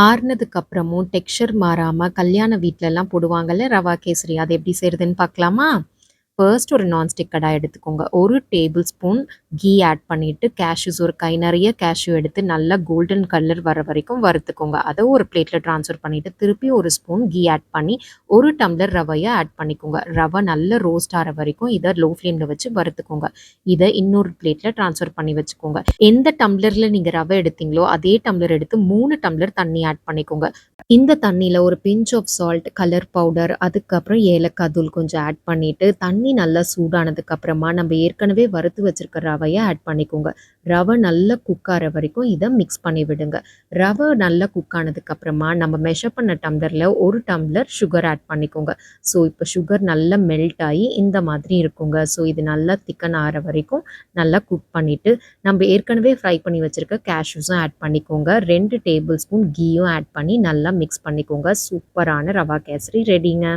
ஆறுனதுக்கு அப்புறமும் டெக்ஸ்சர் மாறாம கல்யாண வீட்லலாம் போடுவாங்கல்ல ரவா கேசரி. அது எப்படி செய்றதுன்னு பார்க்கலாமா? ஃபர்ஸ்ட் ஒரு நான்ஸ்டிக் கடாய் எடுத்துக்கோங்க. 1 டேபிள் ஸ்பூன் கீ ஆட் பண்ணிட்டு, கேஷ்யூஸ் ஒரு கை நெறைய கேஷ்யூ எடுத்து நல்லா கோல்டன் கலர் வர வரைக்கும் வறுத்துக்கோங்க. அத ஒரு பிளேட்ல ட்ரான்ஸ்ஃபர் பண்ணிட்டு, திருப்பி 1 ஸ்பூன் கீ ஆட் பண்ணி, 1 டம்ளர் ரவைய ஆட் பண்ணிக்கோங்க. ரவ நல்லா ரோஸ்ட் ஆற வரைக்கும் இத லோ ஃப்ளேம்ல வச்சு வறுத்துக்கோங்க. இத இன்னொரு பிளேட்ல ட்ரான்ஸ்ஃபர் பண்ணி வச்சுக்கோங்க. எந்த டம்ளர்ல நீங்க ரவ எடுத்தீங்களோ, அதே டம்ளர் எடுத்து 3 டம்ளர் தண்ணி ஆட் பண்ணிக்கோங்க. இந்த தண்ணீல ஒரு pinch of salt, colour powder, அதுக்கப்புறம் ஏலக்காய் தூள் கொஞ்சம் ஆட் பண்ணிட்டு, தண்ணி நல்லா சூடானதுக்கு அப்புறமா நம்ம ஏற்கனவே வறுத்து வச்சிருக்க ரவைய ஆட் பண்ணிக்கோங்க. ரவ நல்லா குக் ஆற வரைக்கும் இத மிக்ஸ் பண்ணி விடுங்க. ரவ நல்லா குக் ஆனதுக்கு அப்புறமா நம்ம மெஷர் பண்ண டம்ளர்ல 1 டம்ளர் சுகர் ஆட் பண்ணிக்கோங்க. ஸோ இப்போ சுகர் நல்லா மெல்ட் ஆயி இந்த மாதிரி இருக்குங்க. ஸோ இது நல்லா திக்கன் ஆற வரைக்கும் நல்லா குக் பண்ணிட்டு, நம்ம ஏற்கனவே ஃப்ரை பண்ணி வச்சிருக்க கேஷ்யூஸும் ஆட் பண்ணிக்கோங்க. 2 டேபிள் ஸ்பூன் கீயும் ஆட் பண்ணி நல்லா மிக்ஸ் பண்ணிக்கோங்க. சூப்பரான ரவா கேசரி ரெடிங்க.